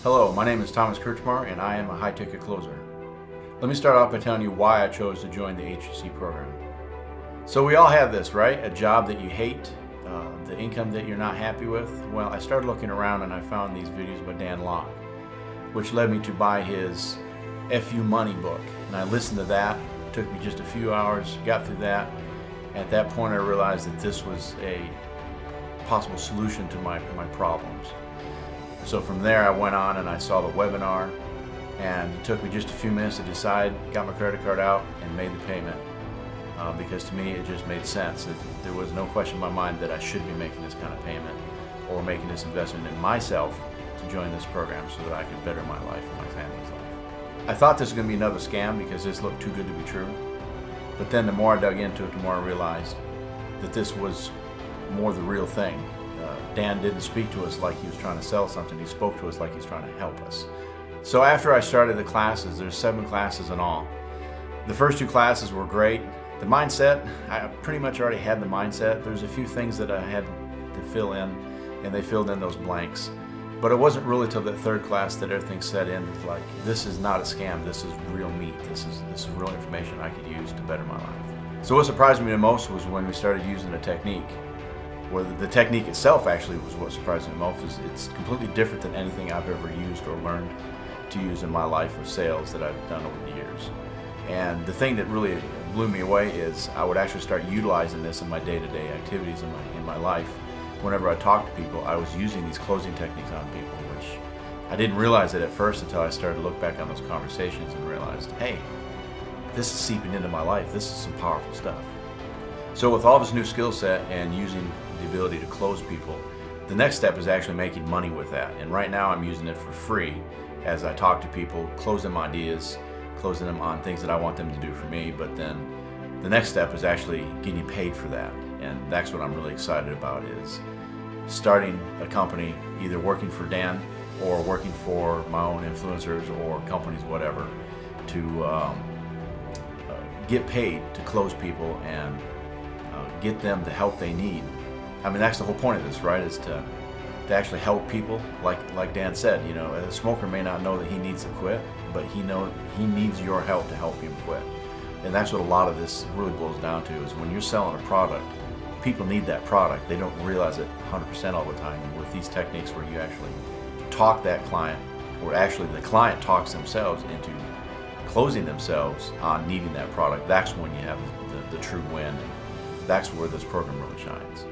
Hello, my name is Thomas Kirchmar and I am a high-ticket closer. Let me start off by telling you why I chose to join the HTC program. So we all have this, right? A job that you hate, the income that you're not happy with. Well, I started looking around and I found these videos by Dan Lok, which led me to buy his FU Money book. And I listened to that. It took me just a few hours, got through that. At that point I realized that this was a possible solution to my problems. So from there I went on and I saw the webinar, and it took me just a few minutes to decide, got my credit card out and made the payment, because to me it just made sense. There was no question in my mind that I should be making this kind of payment or making this investment in myself to join this program so that I could better my life and my family's life. I thought this was going to be another scam because this looked too good to be true, but then the more I dug into it, the more I realized that this was more the real thing. Dan didn't speak to us like he was trying to sell something. He spoke to us like he was trying to help us. So after I started the classes, there's 7 classes in all. The first 2 classes were great. The mindset, I pretty much already had the mindset. There's a few things that I had to fill in, and they filled in those blanks. But it wasn't really till the 3rd class that everything set in. It's like, this is not a scam. This is real meat. This is real information I could use to better my life. So what surprised me the most was when we started using the technique. Well, the technique itself actually was what surprised me most. It's completely different than anything I've ever used or learned to use in my life of sales that I've done over the years. And the thing that really blew me away is I would actually start utilizing this in my day-to-day activities in my life. Whenever I talked to people, I was using these closing techniques on people, which I didn't realize it at first until I started to look back on those conversations and realized, hey, this is seeping into my life. This is some powerful stuff. So with all this new skill set and using the ability to close people, the next step is actually making money with that. And right now I'm using it for free as I talk to people, close them ideas, closing them on things that I want them to do for me. But then the next step is actually getting paid for that. And that's what I'm really excited about, is starting a company, either working for Dan or working for my own influencers or companies, whatever, to get paid to close people and get them the help they need. I mean, that's the whole point of this, right? Is to actually help people. Like Dan said, you know, a smoker may not know that he needs to quit, but he needs your help to help him quit. And that's what a lot of this really boils down to, is when you're selling a product, people need that product. They don't realize it 100% all the time. And with these techniques where you actually talk that client, or actually the client talks themselves into closing themselves on needing that product, that's when you have the true win. That's where this program really shines.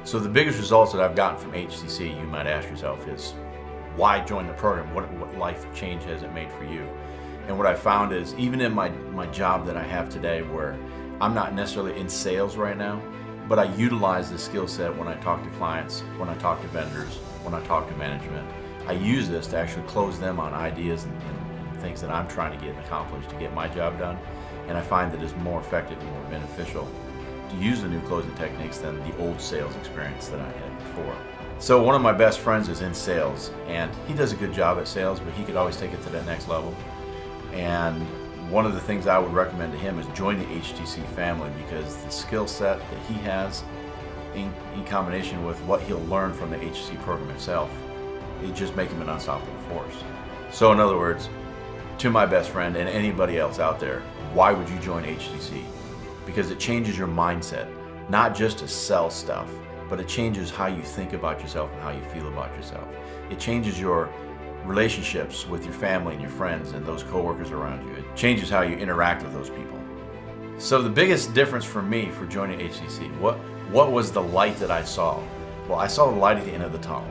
So the biggest results that I've gotten from HTC, you might ask yourself, is why join the program? What life change has it made for you? And what I found is, even in my job that I have today, where I'm not necessarily in sales right now, but I utilize this skill set when I talk to clients, when I talk to vendors, when I talk to management. I use this to actually close them on ideas and things that I'm trying to get accomplished to get my job done. And I find that it's more effective and more beneficial to use the new closing techniques than the old sales experience that I had before. So one of my best friends is in sales, and he does a good job at sales, but he could always take it to that next level. And one of the things I would recommend to him is join the HTC family, because the skill set that he has in combination with what he'll learn from the HTC program itself, it just makes him an unstoppable force. So in other words, to my best friend and anybody else out there, why would you join HTC? Because it changes your mindset, not just to sell stuff, but it changes how you think about yourself and how you feel about yourself. It changes your relationships with your family and your friends and those coworkers around you. It changes how you interact with those people. So the biggest difference for me for joining HTC, what was the light that I saw? Well, I saw the light at the end of the tunnel.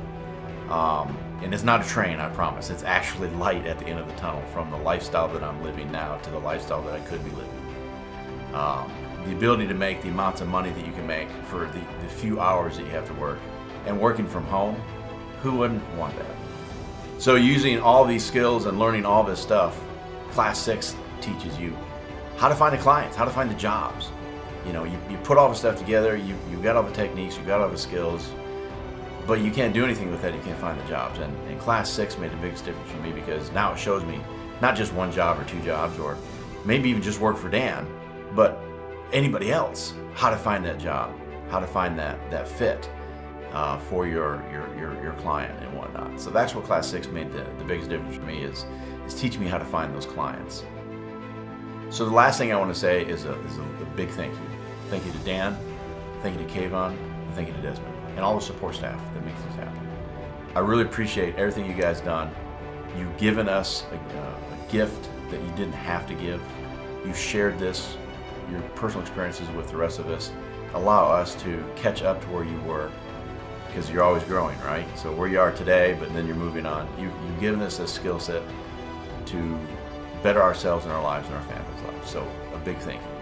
And it's not a train, I promise. It's actually light at the end of the tunnel, from the lifestyle that I'm living now to the lifestyle that I could be living. The ability to make the amounts of money that you can make for the few hours that you have to work, and working from home, who wouldn't want that? So using all these skills and learning all this stuff, Class 6 teaches you how to find the clients, how to find the jobs. You know, you put all the stuff together, you've got all the techniques, you've got all the skills, but you can't do anything with that. You can't find the jobs. And Class 6 made the biggest difference for me, because now it shows me not just 1 job or 2 jobs, or maybe even just work for Dan, but anybody else, how to find that job, how to find that fit. for your client and whatnot. So that's what Class 6 made the biggest difference for me, is teaching me how to find those clients. So the last thing I want to say is a big thank you. Thank you to Dan, thank you to Kayvon, and thank you to Desmond, and all the support staff that makes this happen. I really appreciate everything you guys done. You've given us a gift that you didn't have to give. You shared this, your personal experiences with the rest of us. Allow us to catch up to where you were, because you're always growing, right? So where you are today, but then you're moving on. You've given us a skill set to better ourselves and our lives and our families' lives. So a big thank you.